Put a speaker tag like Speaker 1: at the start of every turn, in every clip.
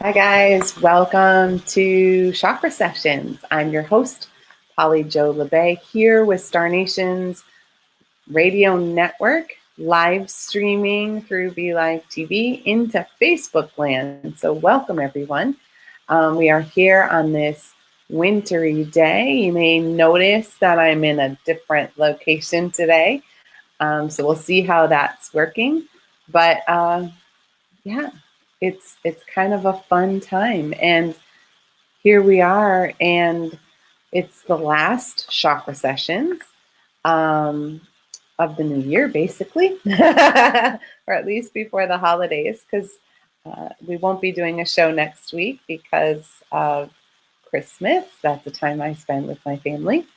Speaker 1: Hi guys, welcome to Chakra Sessions. I'm your host, Polly Jo LeBay, here with Star Nation's radio network, live streaming through BeLive TV into Facebook land. So welcome everyone. We are here on this wintry day. You may notice that I'm in a different location today. So we'll see how that's working. But yeah, it's kind of a fun time, and here we are, and it's the last chakra sessions um, of the new year, basically, or at least before the holidays, because we won't be doing a show next week because of Christmas. That's the time I spend with my family,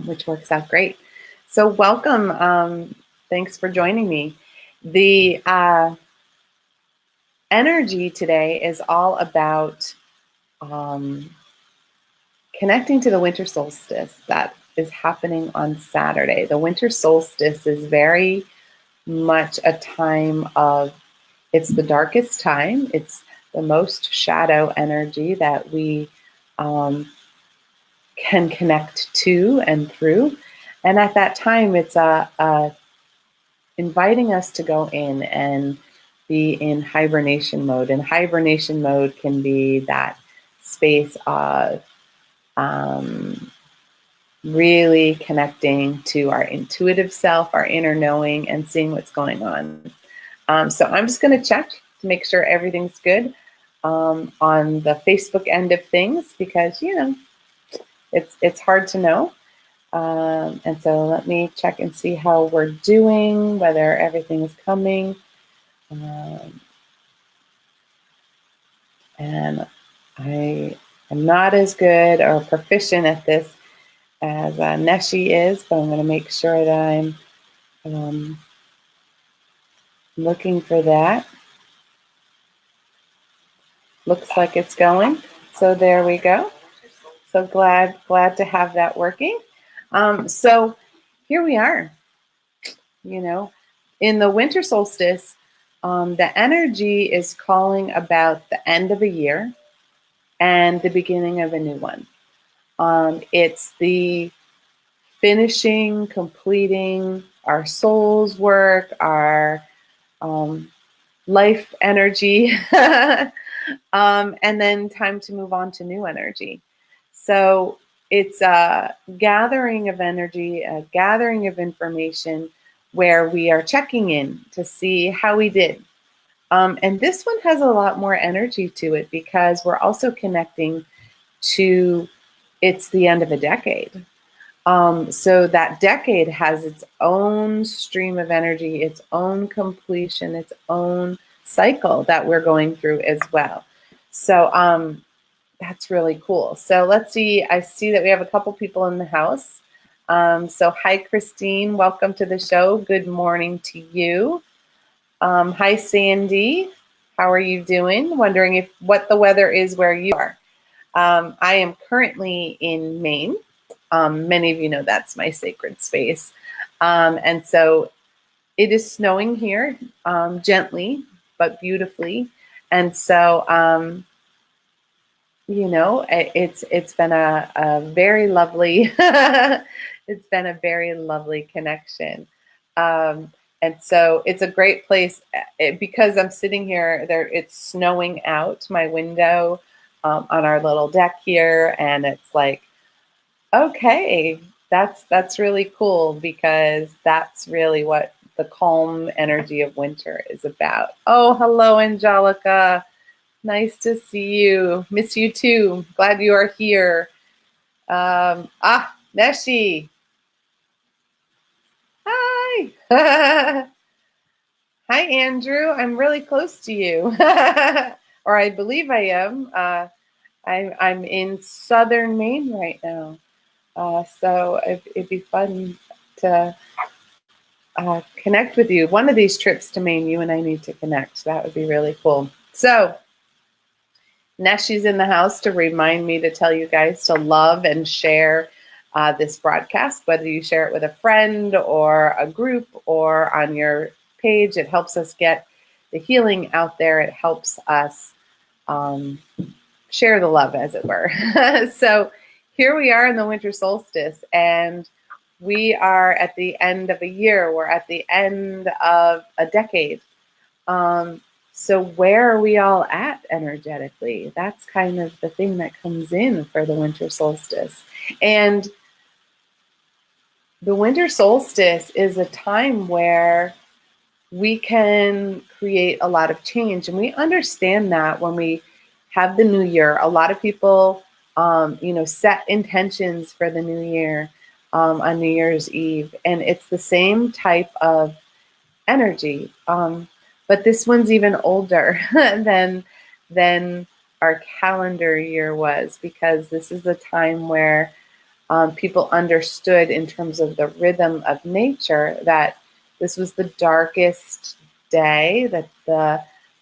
Speaker 1: which works out great. So welcome. Thanks for joining me. The energy today is all about connecting to the winter solstice that is happening on Saturday. The winter solstice is very much a time of, it's the darkest time. It's the most shadow energy that we can connect to and through. And at that time, it's inviting us to go in and be in hibernation mode. And hibernation mode can be that space of really connecting to our intuitive self, our inner knowing, and seeing what's going on. So I'm just going to check to make sure everything's good on the Facebook end of things, because it's hard to know. And so let me check and see how we're doing, whether everything is coming. And I am not as good or proficient at this as Neshi is, but I'm going to make sure that I'm looking for that. Looks like it's going. So there we go. So glad to have that working. So here we are. In the winter solstice, the energy is calling about the end of a year and the beginning of a new one. It's the finishing, completing our soul's work, our life energy, and then time to move on to new energy. So it's a gathering of energy, a gathering of information where we are checking in to see how we did. And this one has a lot more energy to it because we're also connecting to, it's the end of a decade. So that decade has its own stream of energy, its own completion, its own cycle that we're going through as well. So that's really cool. So let's see. I see that we have a couple people in the house. So hi, Christine. Welcome to the show. Good morning to you. Hi, Sandy. How are you doing? Wondering what the weather is where you are. I am currently in Maine. Many of you know that's my sacred space. And so it is snowing here, gently, but beautifully. And so, it's been a very lovely, it's been a very lovely connection. And so it's a great place because I'm sitting here there, it's snowing out my window on our little deck here. And it's like, okay, that's really cool because that's really what the calm energy of winter is about. Oh, hello, Angelica. Nice to see you. Miss you too. Glad you are here. Neshi. Hi. Hi, Andrew. I'm really close to you. Or I believe I am. I'm in southern Maine right now. So it'd be fun to connect with you. One of these trips to Maine, you and I need to connect. That would be really cool. So Neshi's in the house to remind me to tell you guys to love and share this broadcast, whether you share it with a friend or a group or on your page. It helps us get the healing out there. It helps us share the love, as it were. So here we are in the winter solstice, and we are at the end of a year. We're at the end of a decade. So where are we all at energetically? That's kind of the thing that comes in for the winter solstice. And the winter solstice is a time where we can create a lot of change. And we understand that when we have the new year. A lot of people, set intentions for the new year on New Year's Eve. And it's the same type of energy. But this one's even older than our calendar year was, because this is a time where people understood, in terms of the rhythm of nature, that this was the darkest day,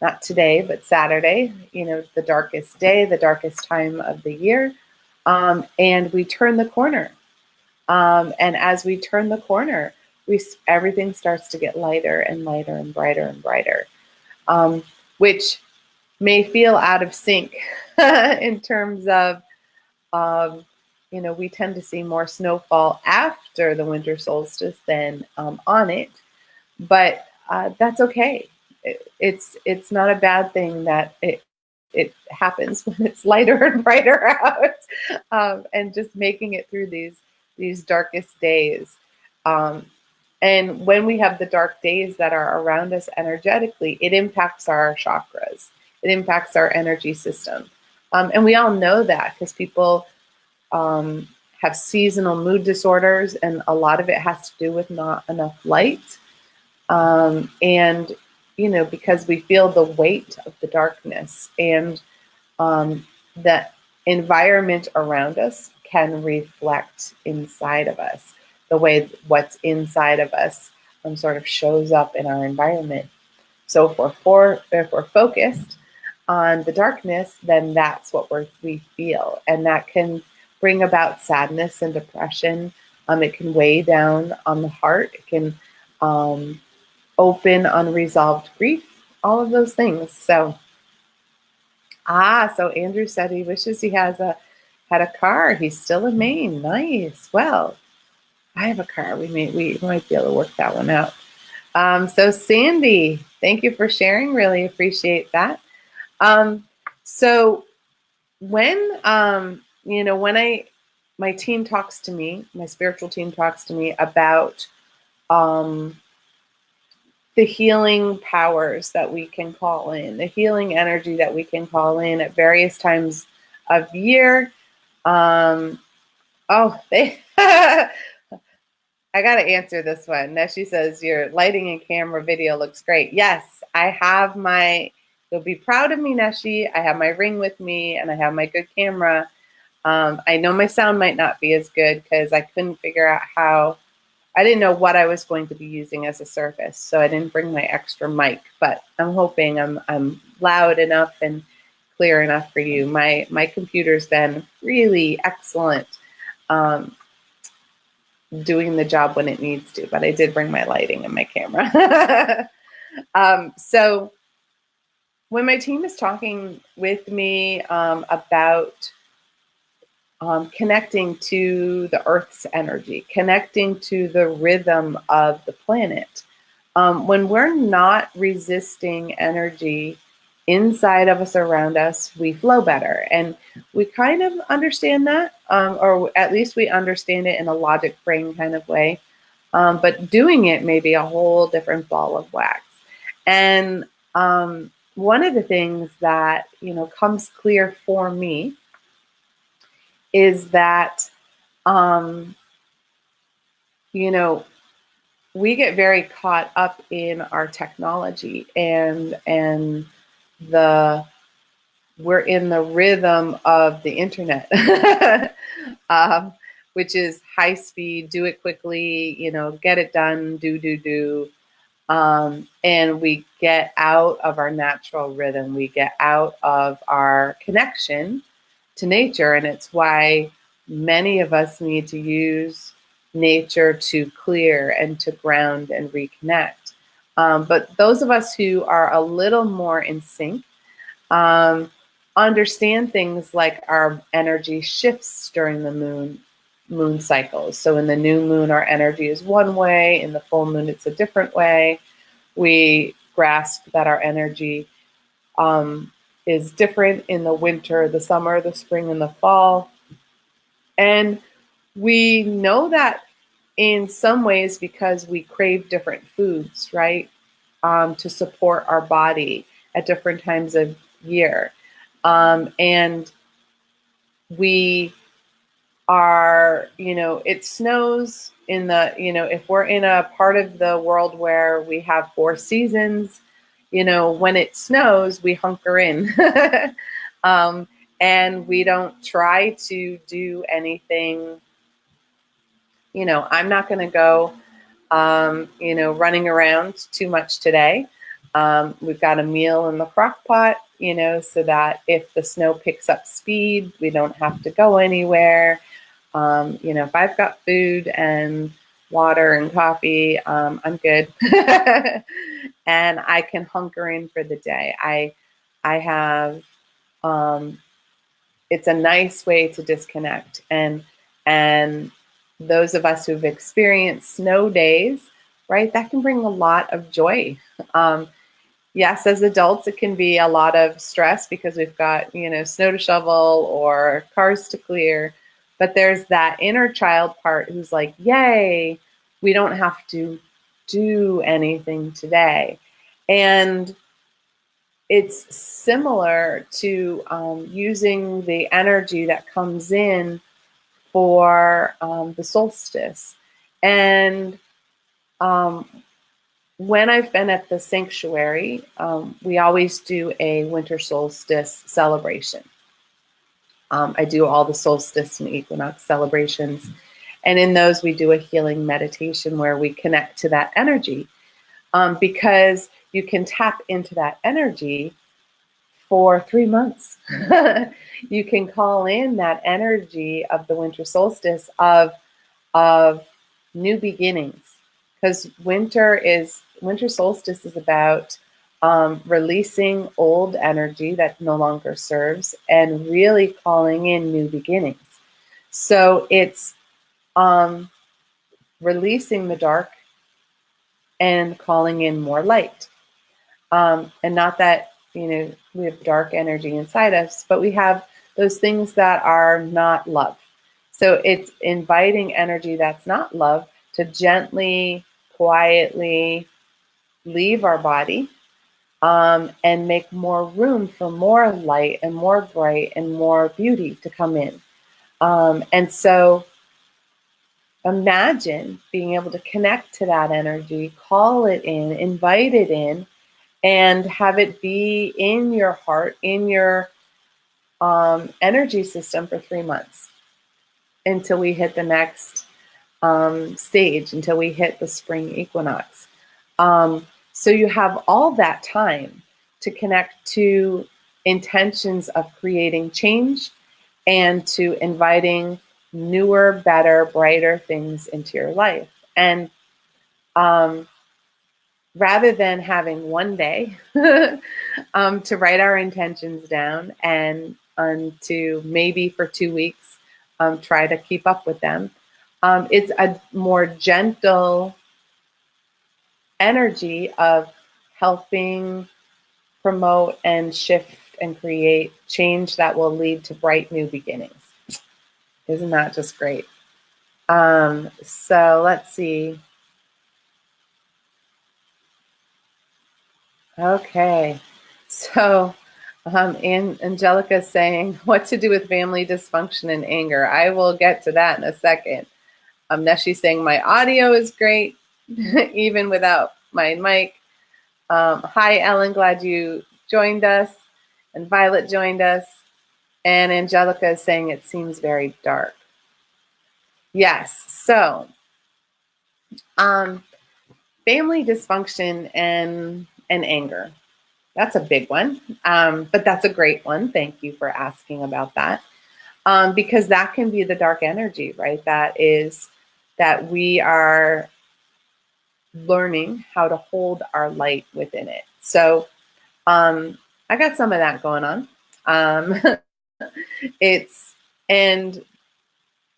Speaker 1: not today, but Saturday, the darkest day, the darkest time of the year. And we turn the corner. And as we turn the corner, everything starts to get lighter and lighter and brighter and brighter, which may feel out of sync in terms of, we tend to see more snowfall after the winter solstice than on it, but that's okay. It's not a bad thing that it happens when it's lighter and brighter out, and just making it through these darkest days. And when we have the dark days that are around us energetically, it impacts our chakras. It impacts our energy system. And we all know that, because people have seasonal mood disorders, and a lot of it has to do with not enough light. And, because we feel the weight of the darkness, and the environment around us can reflect inside of us. The way what's inside of us sort of shows up in our environment. So if we're focused on the darkness, then that's what we feel. And that can bring about sadness and depression. It can weigh down on the heart. It can open unresolved grief, all of those things. So Andrew said he wishes he had a car. He's still in Maine. Nice. Well, I have a car. We might be able to work that one out. So Sandy, thank you for sharing. Really appreciate that. So when my team talks to me, my spiritual team talks to me about the healing powers that we can call in, the healing energy that we can call in at various times of year. I got to answer this one. Neshi says, your lighting and camera video looks great. Yes, I have you'll be proud of me, Neshi. I have my ring with me, and I have my good camera. I know my sound might not be as good because I couldn't figure out I didn't know what I was going to be using as a surface. So I didn't bring my extra mic, but I'm hoping I'm loud enough and clear enough for you. My computer's been really excellent doing the job when it needs to, but I did bring my lighting and my camera. So when my team is talking with me about connecting to the Earth's energy, connecting to the rhythm of the planet, when we're not resisting energy inside of us, around us, we flow better. And we kind of understand that, or at least we understand it in a logic brain kind of way. But doing it may be a whole different ball of wax. And one of the things that, comes clear for me is that, we get very caught up in our technology, and we're in the rhythm of the internet, which is high speed, do it quickly, get it done, do. And we get out of our natural rhythm. We get out of our connection to nature. And it's why many of us need to use nature to clear and to ground and reconnect. But those of us who are a little more in sync, understand things like our energy shifts during the moon cycles. So in the new moon, our energy is one way. In the full moon, it's a different way. We grasp that our energy is different in the winter, the summer, the spring, and the fall. And we know that in some ways because we crave different foods, right? To support our body at different times of year. And we are, it snows in the, if we're in a part of the world where we have 4 seasons, when it snows, we hunker in. And we don't try to do anything. I'm not going to go, running around too much today. We've got a meal in the crock pot, so that if the snow picks up speed, we don't have to go anywhere. If I've got food and water and coffee, I'm good. And I can hunker in for the day. I have, it's a nice way to disconnect. And those of us who've experienced snow days, right, that can bring a lot of joy. Yes, as adults, it can be a lot of stress because we've got, snow to shovel or cars to clear. But there's that inner child part who's like, yay, we don't have to do anything today. And it's similar to using the energy that comes in for the solstice. And when I've been at the sanctuary, we always do a winter solstice celebration. I do all the solstice and equinox celebrations. And in those, we do a healing meditation where we connect to that energy, because you can tap into that energy for 3 months. You can call in that energy of the winter solstice of new beginnings, because winter solstice is about releasing old energy that no longer serves and really calling in new beginnings. So it's releasing the dark and calling in more light. And not that, we have dark energy inside us, but we have those things that are not love. So it's inviting energy that's not love to gently, quietly leave our body, and make more room for more light and more bright and more beauty to come in. And so imagine being able to connect to that energy, call it in, invite it in, and have it be in your heart, in your energy system for 3 months until we hit the next stage, until we hit the spring equinox. So you have all that time to connect to intentions of creating change and to inviting newer, better, brighter things into your life. And rather than having one day to write our intentions down and to maybe for 2 weeks try to keep up with them, it's a more gentle energy of helping promote and shift and create change that will lead to bright new beginnings. Isn't that just great? So let's see. Okay, so Angelica is saying what to do with family dysfunction and anger. I will get to that in a second. Neshi's saying my audio is great, even without my mic. Hi, Ellen, glad you joined us. And Violet joined us. And Angelica is saying it seems very dark. Yes, so family dysfunction and anger. That's a big one, but that's a great one. Thank you for asking about that, because that can be the dark energy, right? That we are learning how to hold our light within it. So I got some of that going on. Um, and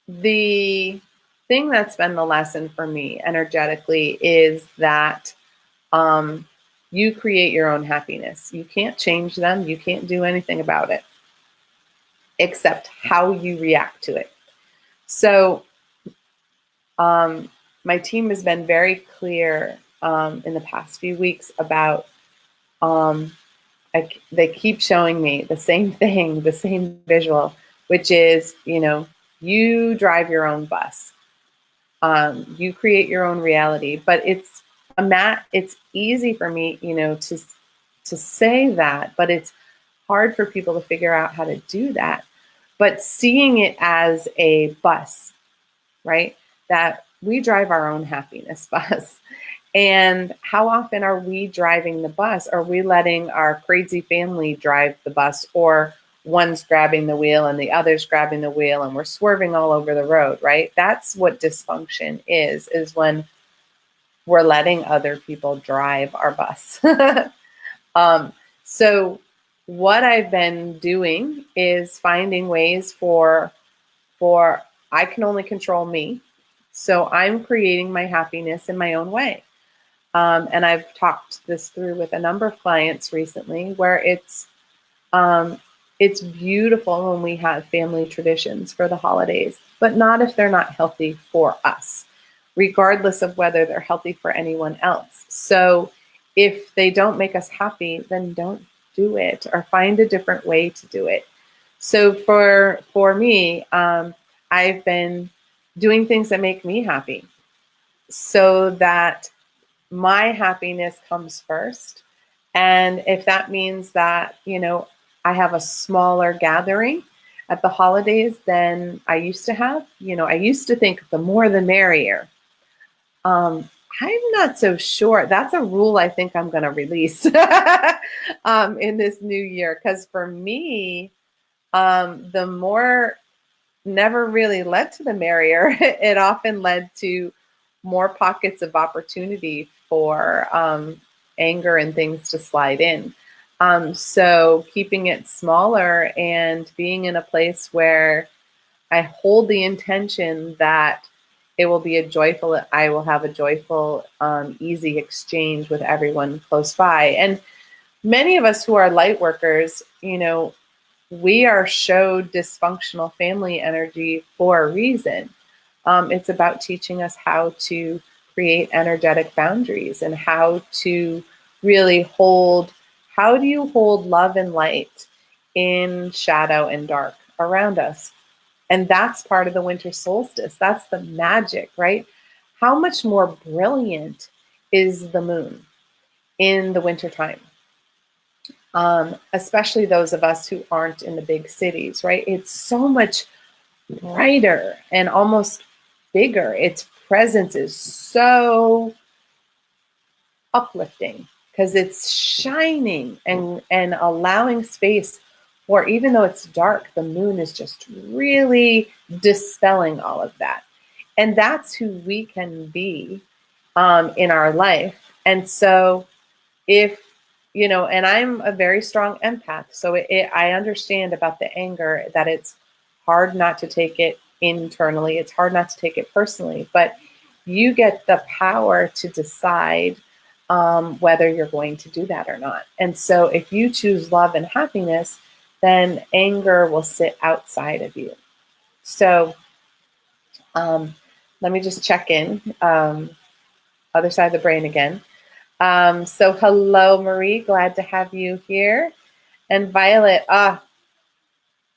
Speaker 1: the thing that's been the lesson for me energetically is that you create your own happiness. You can't change them. You can't do anything about it except how you react to it. So my team has been very clear in the past few weeks about they keep showing me the same thing, the same visual, which is, you drive your own bus. You create your own reality, but it's easy for me, to say that, but it's hard for people to figure out how to do that. But seeing it as a bus, right? That we drive our own happiness bus. And how often are we driving the bus? Are we letting our crazy family drive the bus, or one's grabbing the wheel and the other's grabbing the wheel and we're swerving all over the road, right? That's what dysfunction is when we're letting other people drive our bus. So what I've been doing is finding ways for I can only control me. So I'm creating my happiness in my own way. And I've talked this through with a number of clients recently, where it's beautiful when we have family traditions for the holidays, but not if they're not healthy for us, regardless of whether they're healthy for anyone else. So if they don't make us happy, then don't do it, or find a different way to do it. So for me, I've been doing things that make me happy, so that my happiness comes first. And if that means that, I have a smaller gathering at the holidays than I used to have, I used to think the more the merrier. I'm not so sure. That's a rule I think I'm going to release in this new year. Because for me, the more never really led to the merrier. It often led to more pockets of opportunity for anger and things to slide in. So keeping it smaller and being in a place where I hold the intention that I will have a joyful, easy exchange with everyone close by. And many of us who are light workers, we are showed dysfunctional family energy for a reason. It's about teaching us how to create energetic boundaries, and how to really how do you hold love and light in shadow and dark around us? And that's part of the winter solstice. That's the magic, right? How much more brilliant is the moon in the wintertime? Especially those of us who aren't in the big cities, right? It's so much brighter and almost bigger. Its presence is so uplifting because it's shining and allowing space for, even though it's dark, the moon is just really dispelling all of that. And that's who we can be in our life. And so if, and I'm a very strong empath, so I understand about the anger, that it's hard not to take it internally. It's hard not to take it personally, but you get the power to decide whether you're going to do that or not. And so if you choose love and happiness, then anger will sit outside of you. So let me just check in, other side of the brain again. So hello, Marie, glad to have you here. And Violet,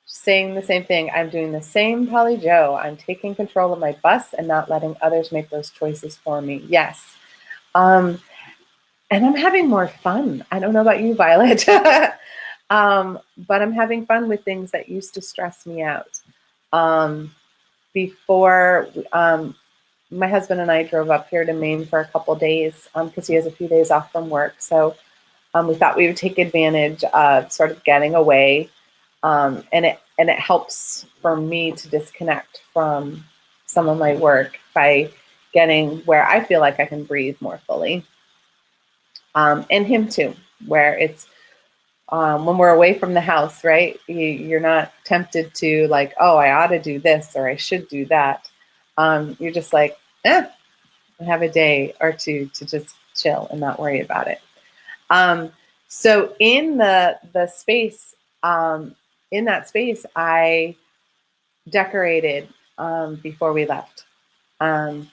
Speaker 1: saying the same thing. I'm doing the same, Polly Joe. I'm taking control of my bus and not letting others make those choices for me. Yes. And I'm having more fun. I don't know about you, Violet, but I'm having fun with things that used to stress me out. Before, my husband and I drove up here to Maine for a couple days because he has a few days off from work. So we thought we would take advantage of sort of getting away. And it helps for me to disconnect from some of my work by getting where I feel like I can breathe more fully. And him too, where it's when we're away from the house, right? You're not tempted to like, oh, I ought to do this or I should do that. You're just like, have a day or two to just chill and not worry about it. So in the space, in that space, I decorated before we left. And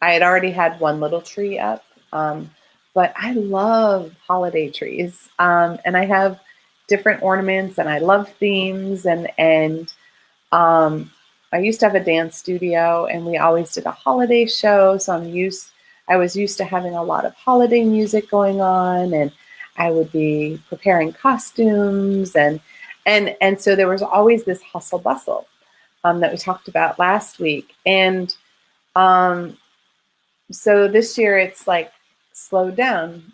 Speaker 1: I had already had one little tree up, but I love holiday trees. And I have different ornaments and I love themes and I used to have a dance studio and we always did a holiday show. So I was used to having a lot of holiday music going on, and I would be preparing costumes and so there was always this hustle bustle that we talked about last week. And so this year it's like slowed down,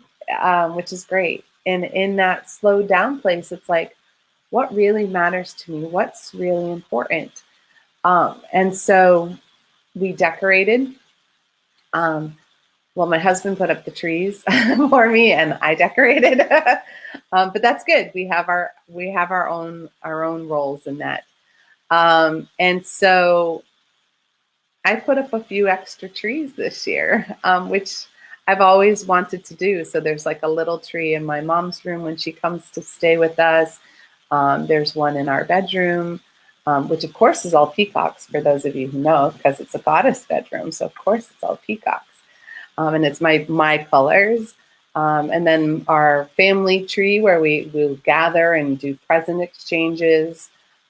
Speaker 1: which is great. And in that slowed down place, it's like, what really matters to me? What's really important? And so we decorated. Well, my husband put up the trees for me, and I decorated. But that's good. We have our own roles in that. And so I put up a few extra trees this year, which I've always wanted to do. So there's like a little tree in my mom's room when she comes to stay with us. There's one in our bedroom, which of course is all peacocks for those of you who know, because it's a goddess bedroom. So of course it's all peacocks. And it's my colors. And then our family tree where we'll gather and do present exchanges.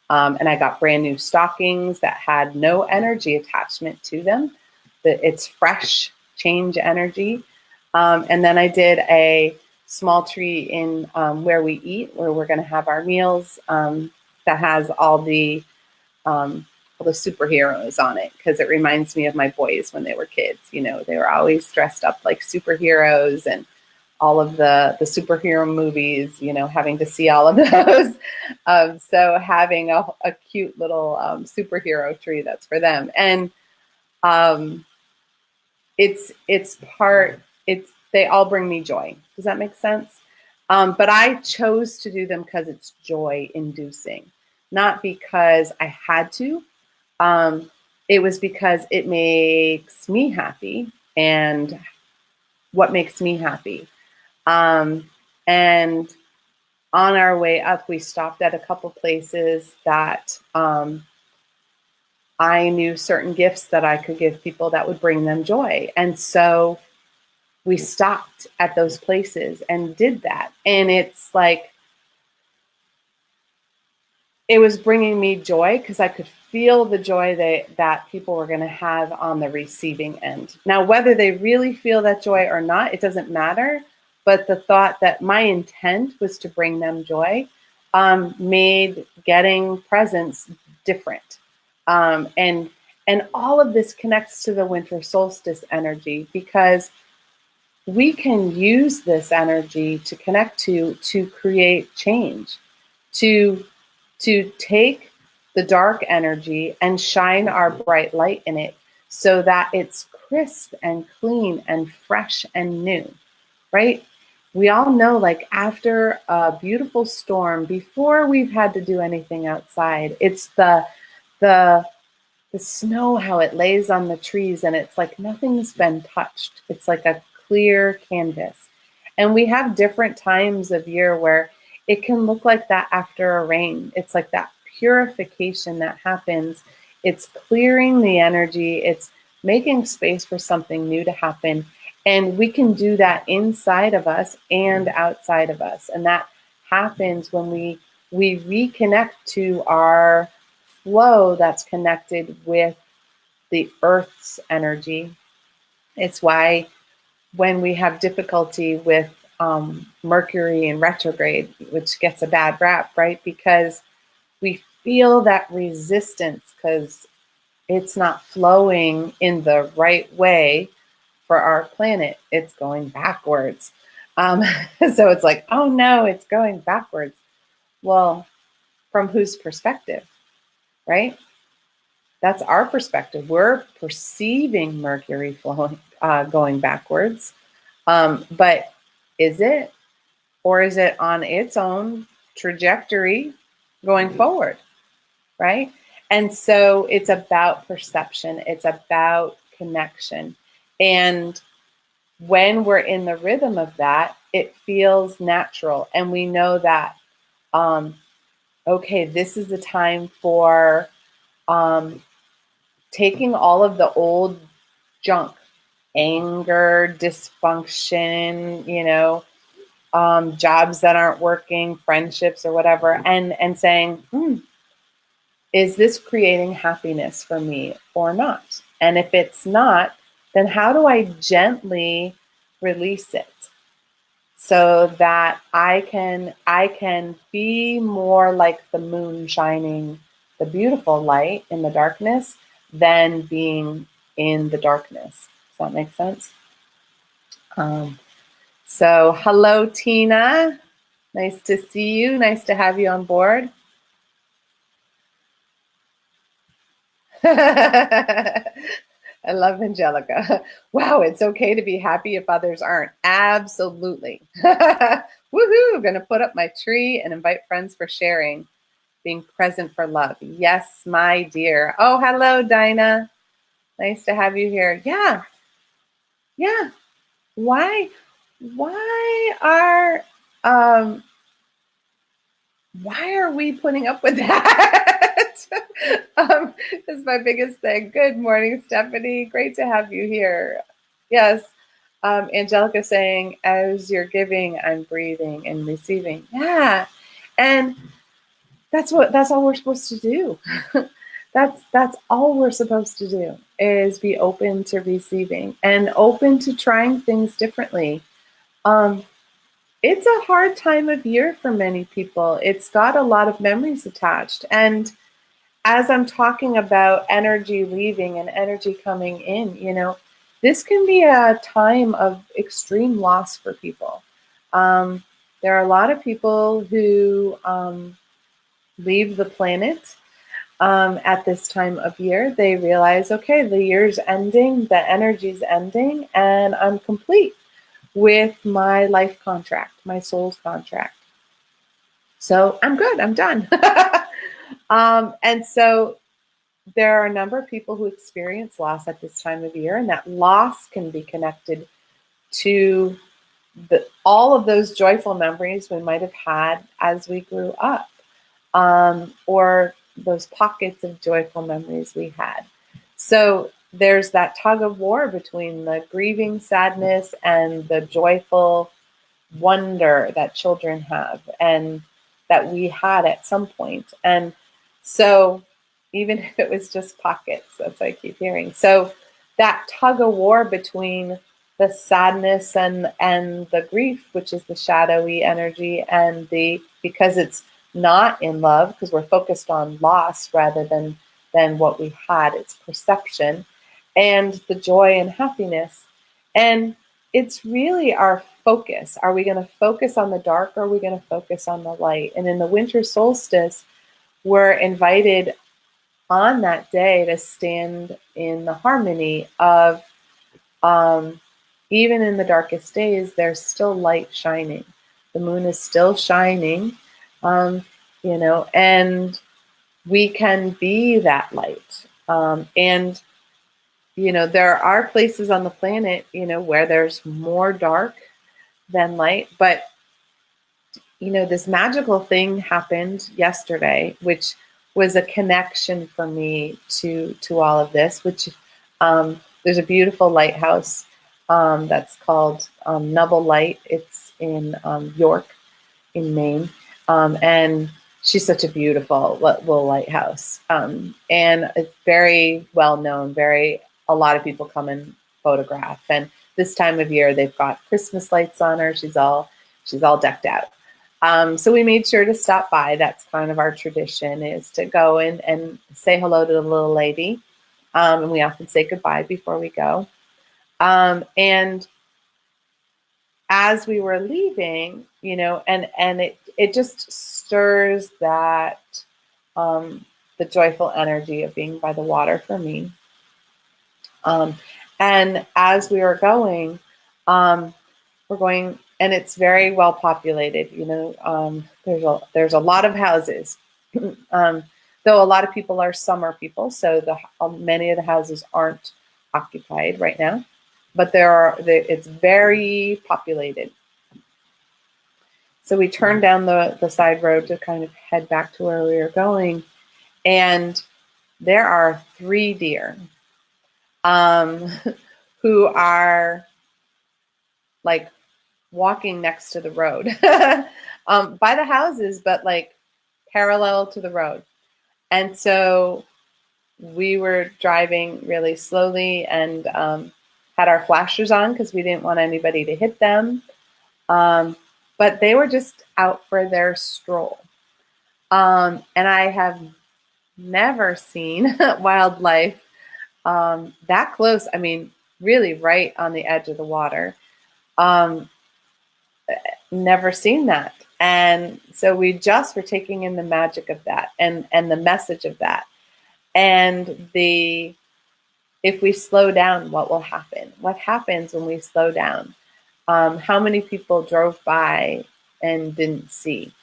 Speaker 1: And I got brand new stockings that had no energy attachment to them. It's fresh change energy. And then I did a small tree in where we eat, where we're going to have our meals, that has all the superheroes on it, because it reminds me of my boys when they were kids. You know, they were always dressed up like superheroes, and all of the superhero movies, you know, having to see all of those. So having a cute little superhero tree, that's for them. And they all bring me joy. Does that make sense? But I chose to do them because it's joy inducing, not because I had to. It was because it makes me happy, and what makes me happy. And on our way up, we stopped at a couple places that I knew certain gifts that I could give people that would bring them joy. And so we stopped at those places and did that. And it's like, it was bringing me joy because I could feel the joy that people were going to have on the receiving end. Now, whether they really feel that joy or not, it doesn't matter. But the thought that my intent was to bring them joy made getting presents different. And all of this connects to the winter solstice energy, because we can use this energy to connect to create change, to take the dark energy and shine our bright light in it so that it's crisp and clean and fresh and new, right? We all know, like, after a beautiful storm, before we've had to do anything outside, it's the snow, how it lays on the trees, and it's like nothing's been touched. It's like a clear canvas. And we have different times of year where it can look like that after a rain. It's like that purification that happens. It's clearing the energy. It's making space for something new to happen. And we can do that inside of us and outside of us. And that happens when we reconnect to our flow that's connected with the earth's energy. It's why when we have difficulty with Mercury in retrograde, which gets a bad rap, right? Because we feel that resistance because it's not flowing in the right way for our planet. It's going backwards. So it's like, oh no, it's going backwards. Well, from whose perspective, right? That's our perspective. We're perceiving Mercury flowing, going backwards. But is it? or is it on its own trajectory going forward, right? And so it's about perception, it's about connection. And when we're in the rhythm of that, it feels natural. And we know that, okay, this is the time for taking all of the old junk, anger, dysfunction, jobs that aren't working, friendships or whatever, and saying, is this creating happiness for me or not? And if it's not, then how do I gently release it so that I can be more like the moon shining the beautiful light in the darkness than being in the darkness. Does that make sense? So hello, Tina. Nice to see you. Nice to have you on board. I love Angelica. Wow, it's okay to be happy if others aren't. Absolutely. Woohoo! Going to put up my tree and invite friends for sharing. Being present for love. Yes, my dear. Oh, hello, Dinah. Nice to have you here. Yeah. Yeah. Why are um why are we putting up with that? Is my biggest thing. Good morning, Stephanie. Great to have you here. Yes. Angelica saying, as you're giving, I'm breathing and receiving. Yeah. And that's all we're supposed to do. That's all we're supposed to do, is be open to receiving and open to trying things differently. It's a hard time of year for many people. It's got a lot of memories attached. And as I'm talking about energy leaving and energy coming in, this can be a time of extreme loss for people. There are a lot of people who leave the planet at this time of year. They realize, okay, the year's ending, the energy's ending, and I'm complete with my life contract, my soul's contract. So I'm good, I'm done. And so there are a number of people who experience loss at this time of year, and that loss can be connected to all of those joyful memories we might have had as we grew up, or those pockets of joyful memories we had. So there's that tug of war between the grieving sadness and the joyful wonder that children have and that we had at some point. And so even if it was just pockets, that's what I keep hearing. So that tug of war between the sadness and the grief, which is the shadowy energy, and because it's not in love, because we're focused on loss rather than what we had, it's perception, and the joy and happiness. And it's really our focus. Are we going to focus on the dark, or are we going to focus on the light? And in the winter solstice, we're invited on that day to stand in the harmony of, even in the darkest days, there's still light shining. The moon is still shining, and we can be that light. And there are places on the planet, where there's more dark than light. But, this magical thing happened yesterday, which was a connection for me to all of this, which there's a beautiful lighthouse that's called Nubble Light. It's in York, in Maine. And she's such a beautiful little lighthouse. And it's very well known, a lot of people come and photograph. And this time of year, they've got Christmas lights on her. She's all decked out. So we made sure to stop by. That's kind of our tradition, is to go in and say hello to the little lady. And we often say goodbye before we go. And as we were leaving, and it just stirs that, the joyful energy of being by the water for me. And as we were going, we're going and it's very well populated. There's a lot of houses. Though a lot of people are summer people, so many of the houses aren't occupied right now, but it's very populated. So we turned down the side road to kind of head back to where we were going, and there are 3 deer who are like walking next to the road by the houses, but like parallel to the road. And so we were driving really slowly and had our flashers on because we didn't want anybody to hit them. But they were just out for their stroll. And I have never seen wildlife that close. I mean, really right on the edge of the water. Never seen that. And so we just were taking in the magic of that and the message of that. And if we slow down, what will happen? What happens when we slow down? How many people drove by and didn't see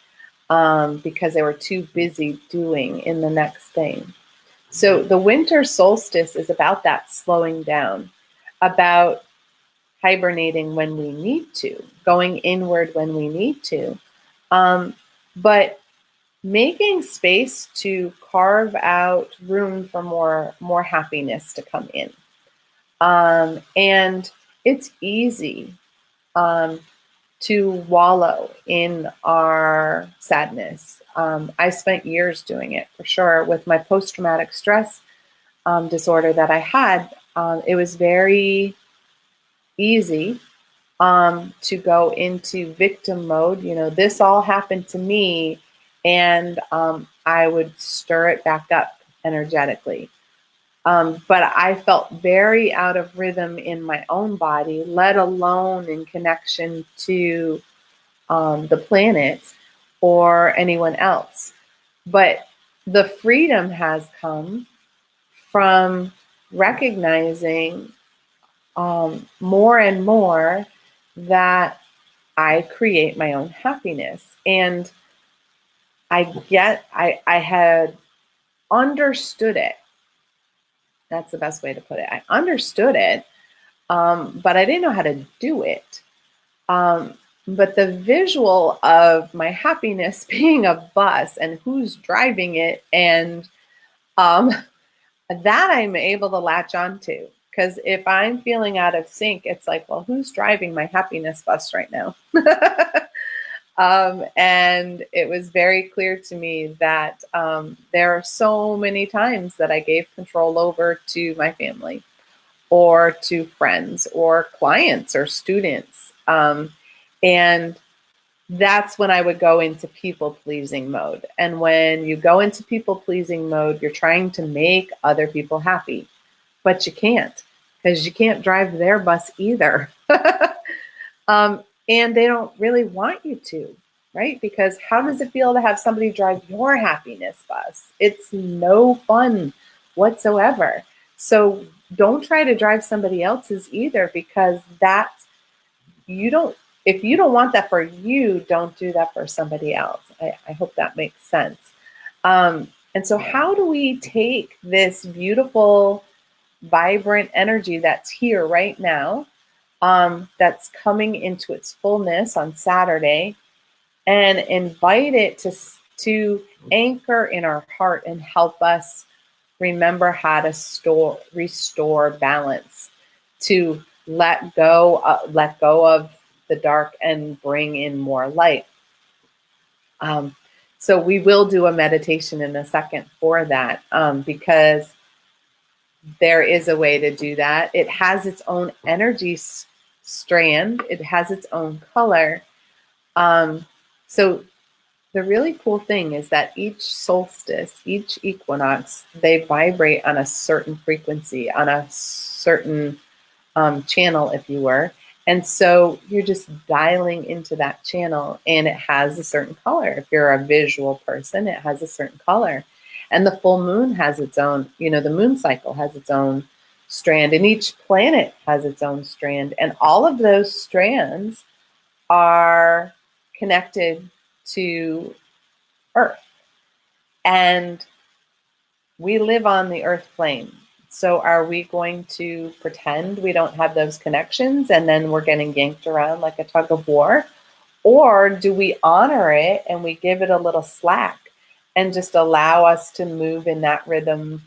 Speaker 1: because they were too busy doing in the next thing? So the winter solstice is about that slowing down, about hibernating when we need to, going inward when we need to, but making space to carve out room for more happiness to come in. And it's easy to wallow in our sadness. I spent years doing it for sure with my post-traumatic stress disorder that I had. It was very easy to go into victim mode. This all happened to me, and I would stir it back up energetically. But I felt very out of rhythm in my own body, let alone in connection to the planet or anyone else. But the freedom has come from recognizing more and more that I create my own happiness. And I had understood it. That's the best way to put it. I understood it, but I didn't know how to do it. But the visual of my happiness being a bus and who's driving it, and that I'm able to latch onto. Because if I'm feeling out of sync, it's like, well, who's driving my happiness bus right now? And it was very clear to me that there are so many times that I gave control over to my family or to friends or clients or students. And that's when I would go into people-pleasing mode. And when you go into people-pleasing mode, you're trying to make other people happy. But you can't, because you can't drive their bus either. And they don't really want you to, right? Because how does it feel to have somebody drive your happiness bus? It's no fun whatsoever. So don't try to drive somebody else's either, because if you don't want that for you, don't do that for somebody else. I hope that makes sense. And so how do we take this beautiful, vibrant energy that's here right now, that's coming into its fullness on Saturday, and invite it to anchor in our heart and help us remember how to restore balance, to let go of the dark and bring in more light. So we will do a meditation in a second for that, because there is a way to do that. It has its own energy strand. It has its own color. So the really cool thing is that each solstice, each equinox, they vibrate on a certain frequency, on a certain channel, if you were. And so you're just dialing into that channel, and it has a certain color. If you're a visual person, it has a certain color. And the full moon has its own, the moon cycle has its own strand, and each planet has its own strand. And all of those strands are connected to Earth. And we live on the Earth plane. So are we going to pretend we don't have those connections and then we're getting yanked around like a tug of war? Or do we honor it and we give it a little slack and just allow us to move in that rhythm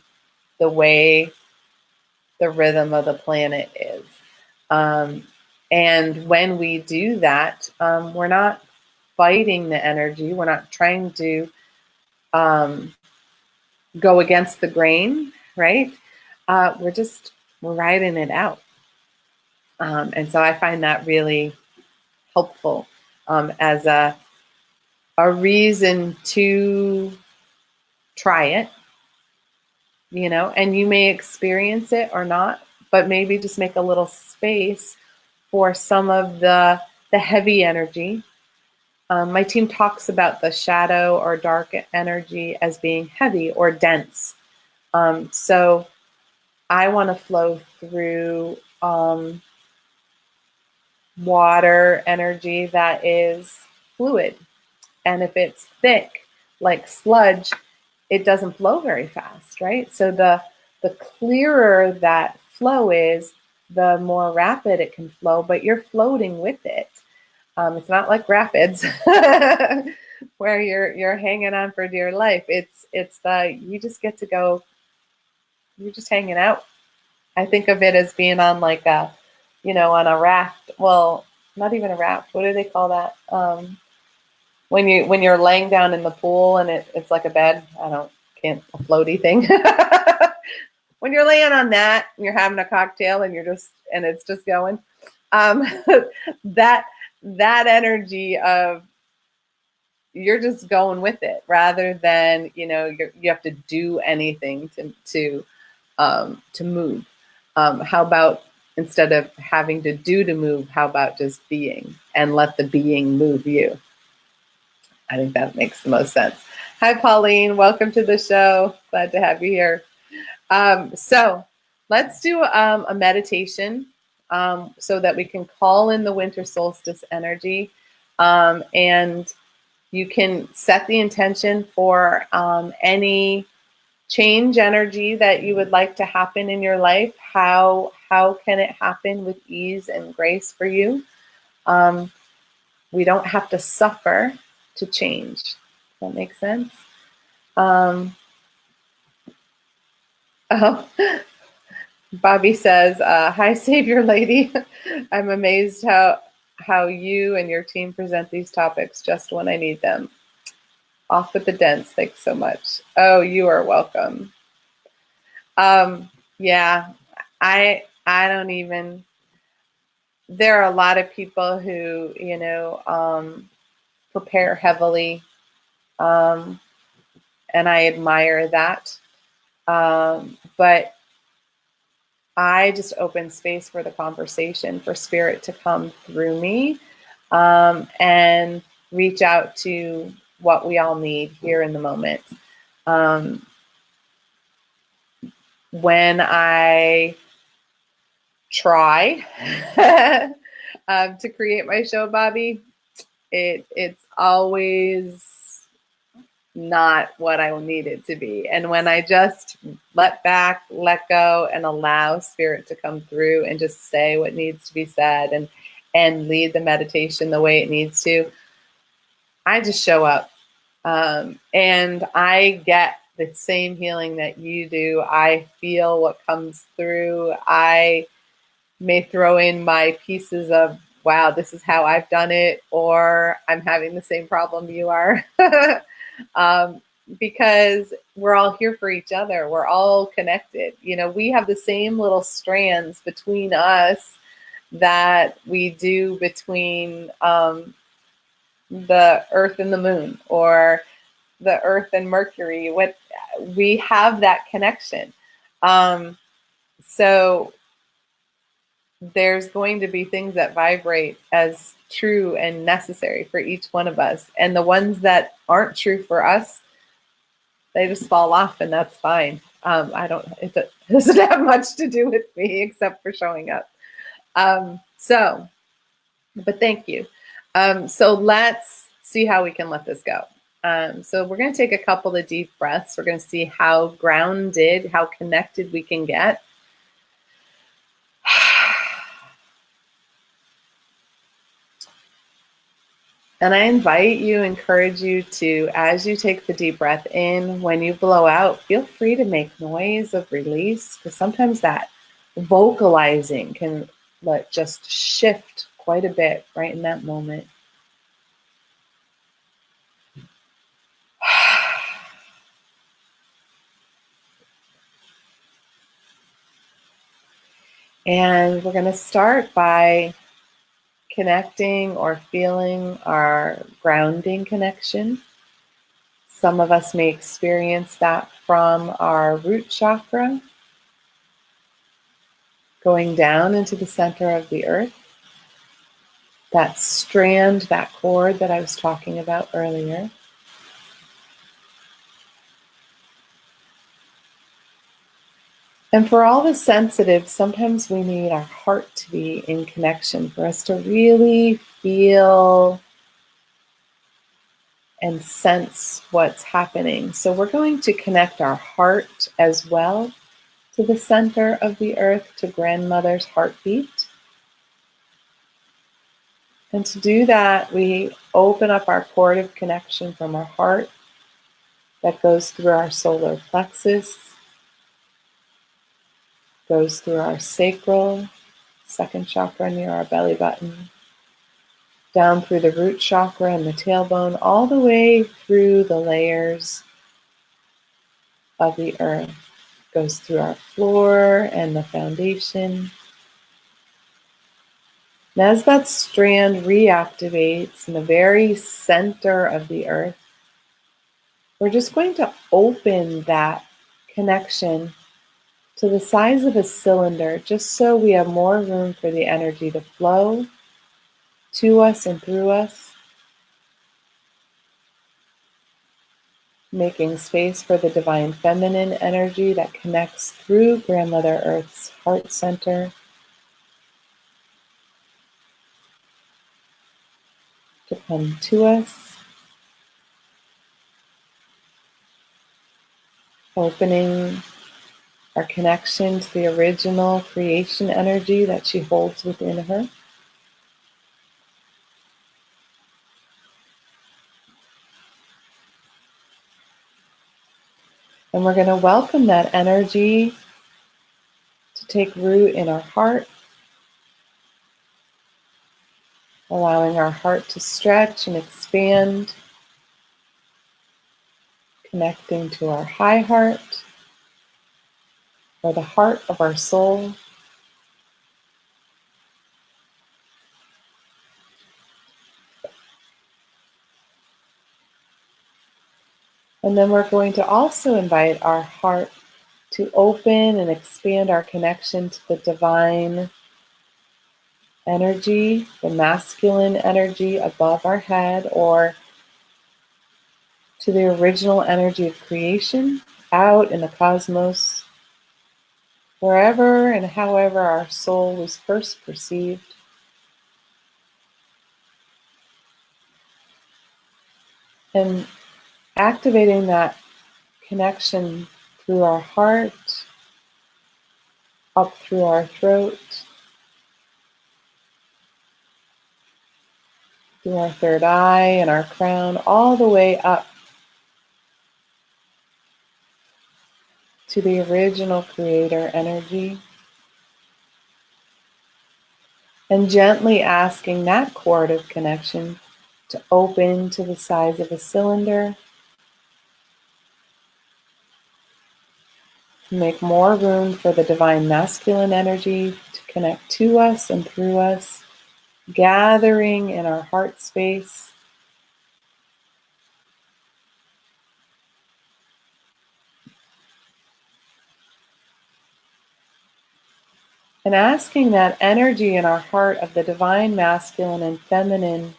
Speaker 1: the way the rhythm of the planet is? And when we do that, we're not fighting the energy. We're not trying to go against the grain, right? We're riding it out. And so I find that really helpful as a reason to try it, and you may experience it or not, but maybe just make a little space for some of the heavy energy. My team talks about the shadow or dark energy as being heavy or dense. So I want to flow through water energy that is fluid. And if it's thick, like sludge, it doesn't flow very fast, right? So the clearer that flow is, the more rapid it can flow, but you're floating with it. It's not like rapids where you're hanging on for dear life. It's you just get to go, you're just hanging out. I think of it as being on like on a raft. Well, not even a raft. What do they call that? When you're laying down in the pool and it's like a bed. A floaty thing. When you're laying on that, and you're having a cocktail and it's just going. That energy of you're just going with it rather than you have to do anything to move. How about instead of having to move, how about just being and let the being move you? I think that makes the most sense. Hi, Pauline. Welcome to the show. Glad to have you here. So let's do a meditation so that we can call in the winter solstice energy. And you can set the intention for any change energy that you would like to happen in your life. How can it happen with ease and grace for you? We don't have to suffer to change. Does that make sense? Oh, Bobby says, "Hi, Savior Lady. I'm amazed how you and your team present these topics just when I need them. Off with the dents. Thanks so much." Oh, you are welcome. Yeah, I don't even. There are a lot of people who prepare heavily, and I admire that. But I just open space for the conversation, for spirit to come through me, and reach out to what we all need here in the moment. When I try to create my show, Bobby, it's always not what I need it to be. And when I just let go, and allow spirit to come through and just say what needs to be said and lead the meditation the way it needs to, I just show up. And I get the same healing that you do. I feel what comes through. I may throw in my pieces of, wow, this is how I've done it, or I'm having the same problem you are. Because we're all here for each other. We're all connected. We have the same little strands between us that we do between the Earth and the Moon, or the Earth and Mercury. We have that connection. So there's going to be things that vibrate as true and necessary for each one of us. And the ones that aren't true for us, they just fall off, and that's fine. It doesn't have much to do with me except for showing up. But thank you. So let's see how we can let this go. So we're going to take a couple of deep breaths. We're going to see how grounded, how connected we can get. And I encourage you to, as you take the deep breath in, when you blow out, feel free to make noise of release, because sometimes that vocalizing can just shift quite a bit right in that moment. And we're going to start by connecting or feeling our grounding connection. Some of us may experience that from our root chakra, going down into the center of the earth. That strand, that cord that I was talking about earlier. And for all the sensitive, sometimes we need our heart to be in connection for us to really feel and sense what's happening. So we're going to connect our heart as well to the center of the earth, to grandmother's heartbeat. And to do that, we open up our cord of connection from our heart that goes through our solar plexus, goes through our sacral, second chakra near our belly button, down through the root chakra and the tailbone, all the way through the layers of the earth. Goes through our floor and the foundation. And as that strand reactivates in the very center of the earth, we're just going to open that connection to the size of a cylinder, just so we have more room for the energy to flow to us and through us, making space for the divine feminine energy that connects through Grandmother Earth's heart center to come to us, opening our connection to the original creation energy that she holds within her. And we're going to welcome that energy to take root in our heart, allowing our heart to stretch and expand, connecting to our high heart, or the heart of our soul. And then we're going to also invite our heart to open and expand our connection to the divine energy, the masculine energy above our head, or to the original energy of creation out in the cosmos, wherever and however our soul was first perceived. And activating that connection through our heart, up through our throat, through our third eye and our crown, all the way up to the original creator energy. And gently asking that cord of connection to open to the size of a cylinder, to make more room for the divine masculine energy to connect to us and through us, gathering in our heart space. And asking that energy in our heart of the divine masculine and feminine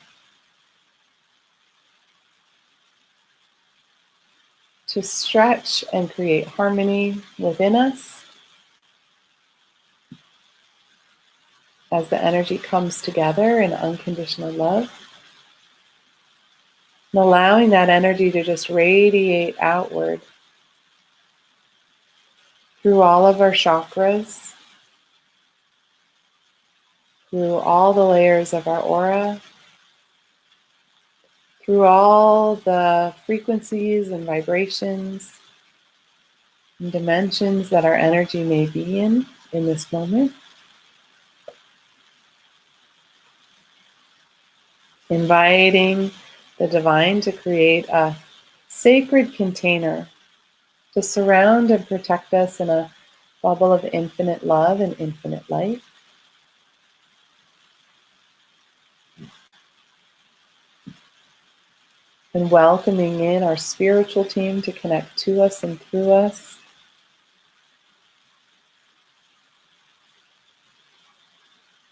Speaker 1: to stretch and create harmony within us as the energy comes together in unconditional love. And allowing that energy to just radiate outward through all of our chakras, through all the layers of our aura, through all the frequencies and vibrations and dimensions that our energy may be in this moment. Inviting the divine to create a sacred container to surround and protect us in a bubble of infinite love and infinite light. And welcoming in our spiritual team to connect to us and through us.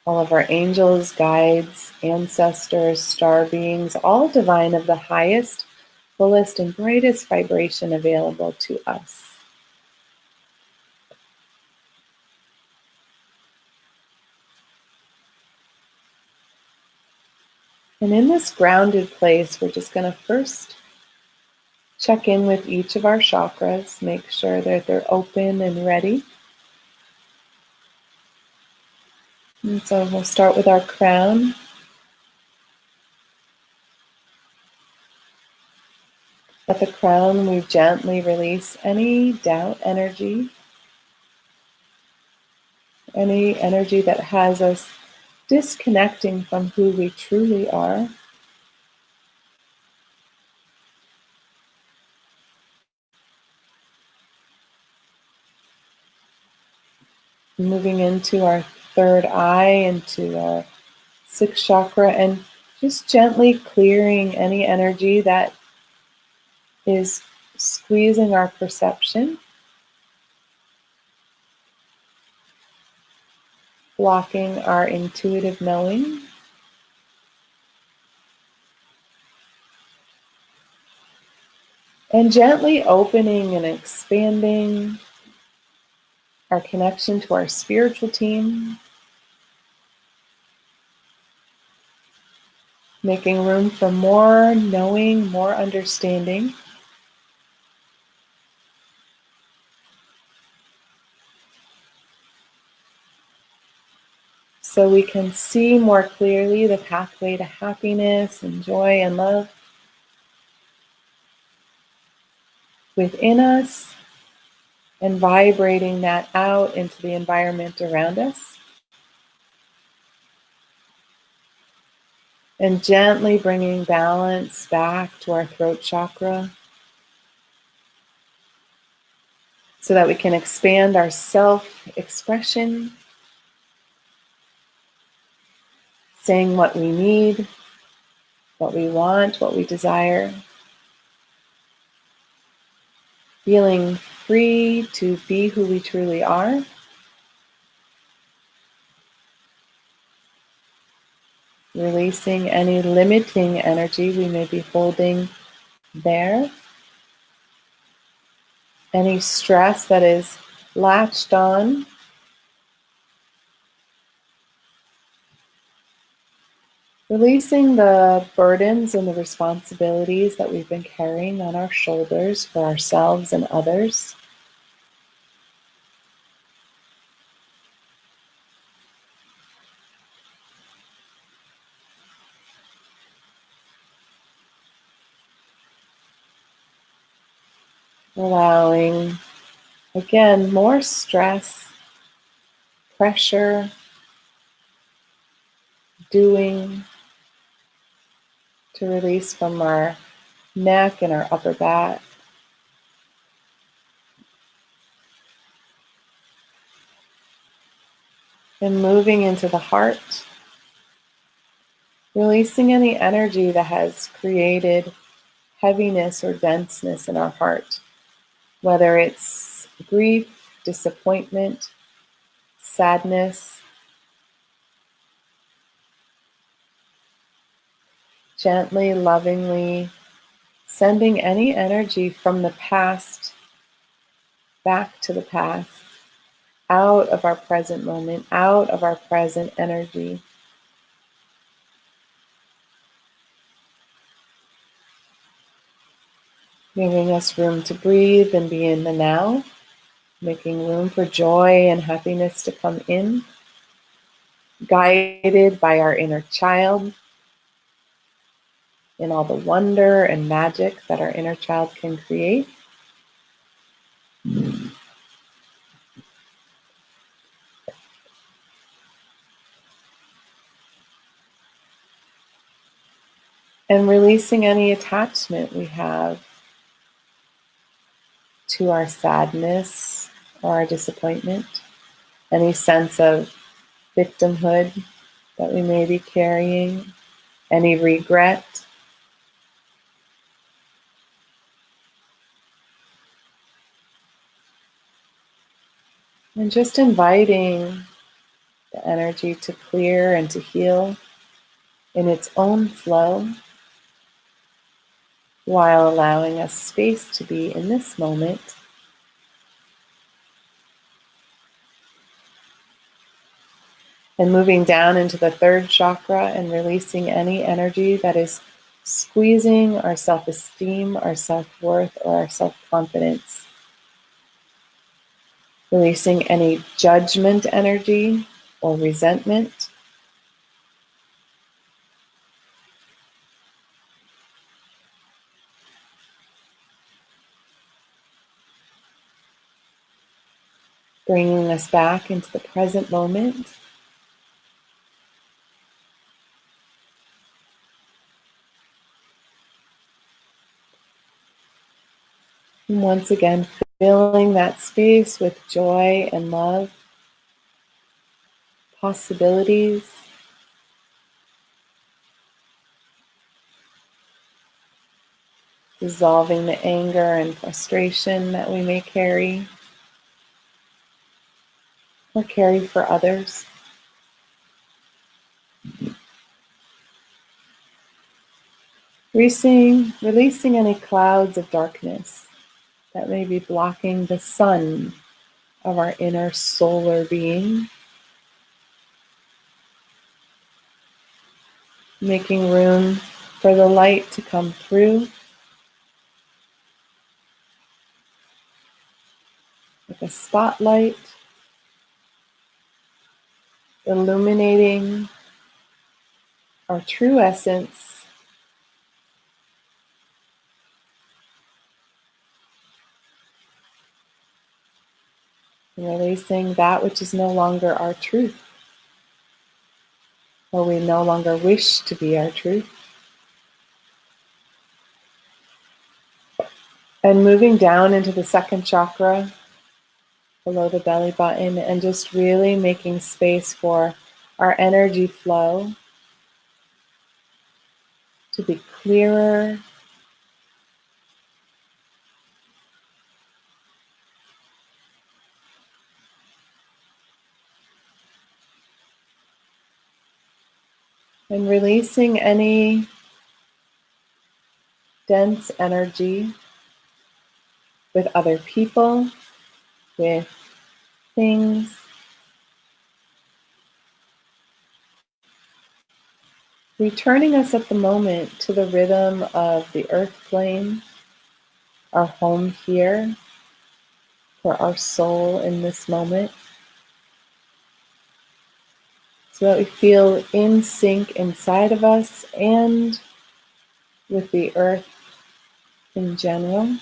Speaker 1: All of our angels, guides, ancestors, star beings, all divine of the highest, fullest, and brightest vibration available to us. And in this grounded place, we're just going to first check in with each of our chakras, make sure that they're open and ready. And so we'll start with our crown. At the crown, we gently release any doubt energy, any energy that has us disconnecting from who we truly are. Moving into our third eye, into our sixth chakra, and just gently clearing any energy that is squeezing our perception, blocking our intuitive knowing. And gently opening and expanding our connection to our spiritual team, making room for more knowing, more understanding. So we can see more clearly the pathway to happiness and joy and love within us, and vibrating that out into the environment around us. And gently bringing balance back to our throat chakra so that we can expand our self-expression, saying what we need, what we want, what we desire. Feeling free to be who we truly are. Releasing any limiting energy we may be holding there. Any stress that is latched on. Releasing the burdens and the responsibilities that we've been carrying on our shoulders for ourselves and others. Allowing, again, more stress, pressure, doing to release from our neck and our upper back. And moving into the heart, releasing any energy that has created heaviness or denseness in our heart, whether it's grief, disappointment, sadness. Gently, lovingly sending any energy from the past back to the past, out of our present moment, out of our present energy. giving us room to breathe and be in the now, making room for joy and happiness to come in, guided by our inner child in all the wonder and magic that our inner child can create. And releasing any attachment we have to our sadness or our disappointment, any sense of victimhood that we may be carrying, any regret. And just inviting the energy to clear and to heal in its own flow, while allowing us space to be in this moment. And moving down into the third chakra and releasing any energy that is squeezing our self-esteem, our self-worth, or our self-confidence. Releasing any judgment energy or resentment. Bringing us back into the present moment. And once again, filling that space with joy and love, possibilities, dissolving the anger and frustration that we may carry or carry for others. Releasing any clouds of darkness that may be blocking the sun of our inner solar being. Making room for the light to come through like a spotlight, illuminating our true essence, and releasing that which is no longer our truth, or we no longer wish to be our truth. And moving down into the second chakra, below the belly button, and just really making space for our energy flow to be clearer, and releasing any dense energy with other people, with things, returning us at the moment to the rhythm of the earth plane, our home here, for our soul in this moment, so that we feel in sync inside of us and with the earth in general.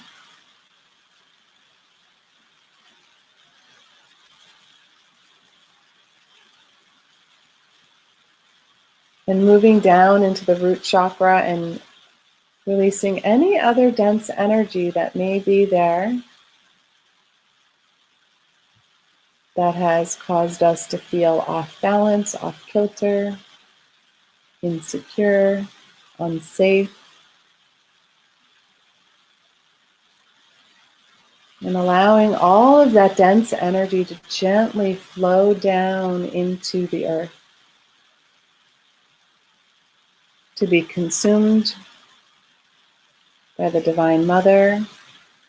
Speaker 1: And moving down into the root chakra and releasing any other dense energy that may be there that has caused us to feel off balance, off kilter, insecure, unsafe. And allowing all of that dense energy to gently flow down into the earth, to be consumed by the Divine Mother,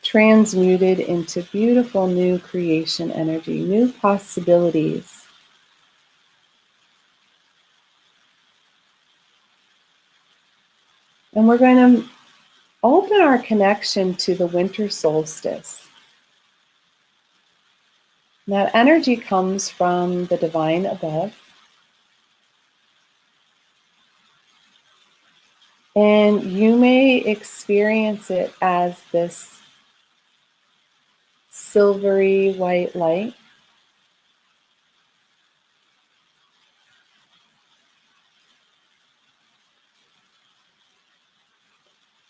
Speaker 1: transmuted into beautiful new creation energy, new possibilities. And we're going to open our connection to the winter solstice. That energy comes from the divine above. And you may experience it as this silvery white light.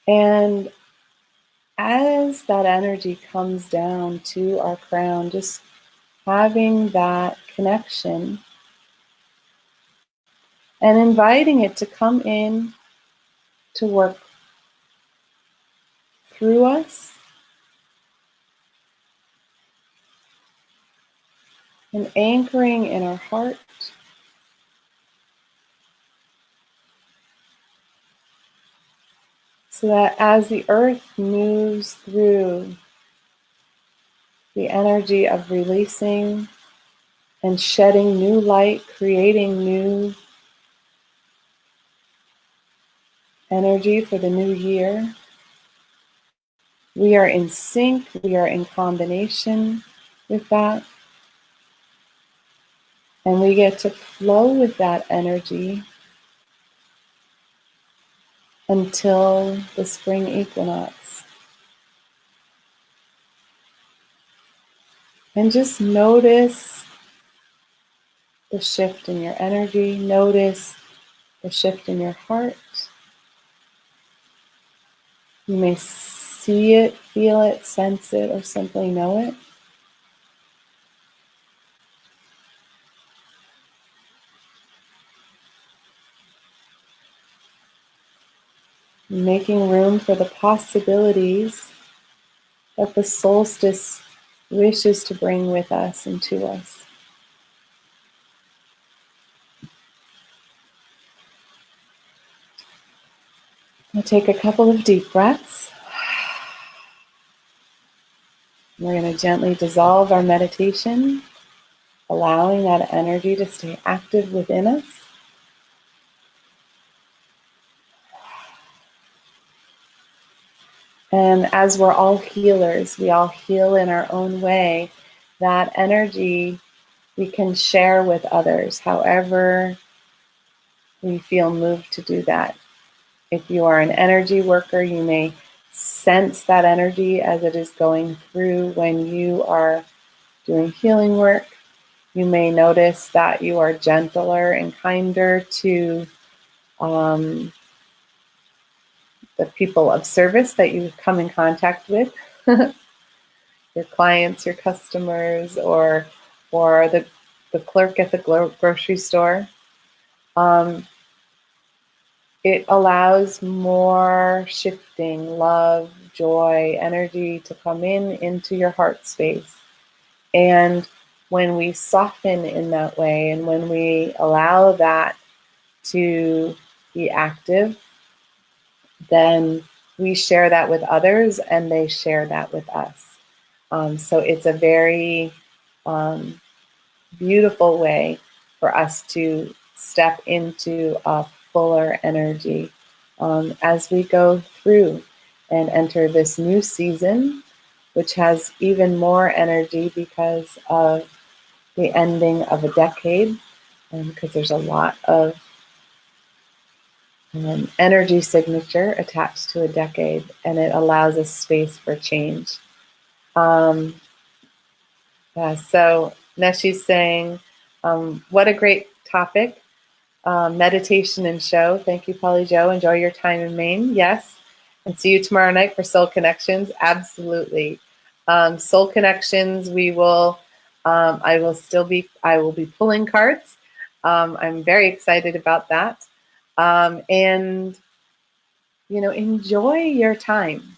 Speaker 1: And as that energy comes down to our crown, just having that connection and inviting it to come in to work through us and anchoring in our heart, so that as the earth moves through the energy of releasing and shedding new light, creating new energy for the new year, we are in sync, we are in combination with that, and we get to flow with that energy until the spring equinox. And just notice the shift in your energy, notice the shift in your heart. You may see it, feel it, sense it, or simply know it. Making room for the possibilities that the solstice wishes to bring with us and to us. We'll take a couple of deep breaths. We're going to gently dissolve our meditation, allowing that energy to stay active within us. And as we're all healers, we all heal in our own way, that energy we can share with others, however we feel moved to do that. If you are an energy worker, you may sense that energy as it is going through when you are doing healing work. You may notice that you are gentler and kinder to the people of service that you come in contact with, your clients, your customers, or the clerk at the grocery store. It allows more shifting, love, joy, energy to come into your heart space. And when we soften in that way, and when we allow that to be active, then we share that with others and they share that with us. So it's a very beautiful way for us to step into a fuller energy as we go through and enter this new season, which has even more energy because of the ending of a decade, because there's a lot of energy signature attached to a decade, and it allows a space for change. So Neshi's saying, what a great topic. Meditation and show. Thank you, Polly Joe. Enjoy your time in Maine. Yes. And see you tomorrow night for Soul Connections. Absolutely. Soul Connections, I will be pulling cards. I'm very excited about that. And, enjoy your time.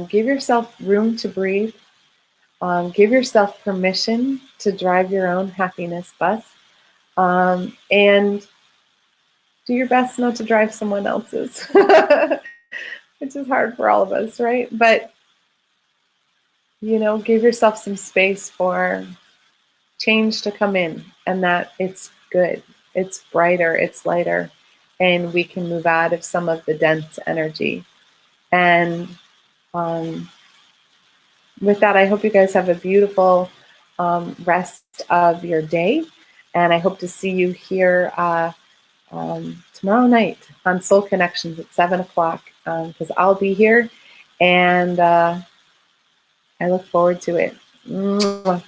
Speaker 1: Give yourself room to breathe. Give yourself permission to drive your own happiness bus. And do your best not to drive someone else's, which is hard for all of us, right? But, give yourself some space for change to come in, and that it's good, it's brighter, it's lighter, and we can move out of some of the dense energy And with that, I hope you guys have a beautiful rest of your day. And I hope to see you here tomorrow night on Soul Connections at 7 o'clock, because I'll be here, and I look forward to it. Mwah.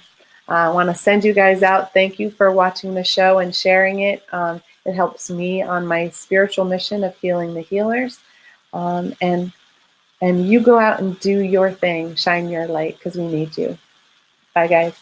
Speaker 1: I want to send you guys out. Thank you for watching the show and sharing it. It helps me on my spiritual mission of healing the healers. And you go out and do your thing, shine your light, because we need you. Bye, guys.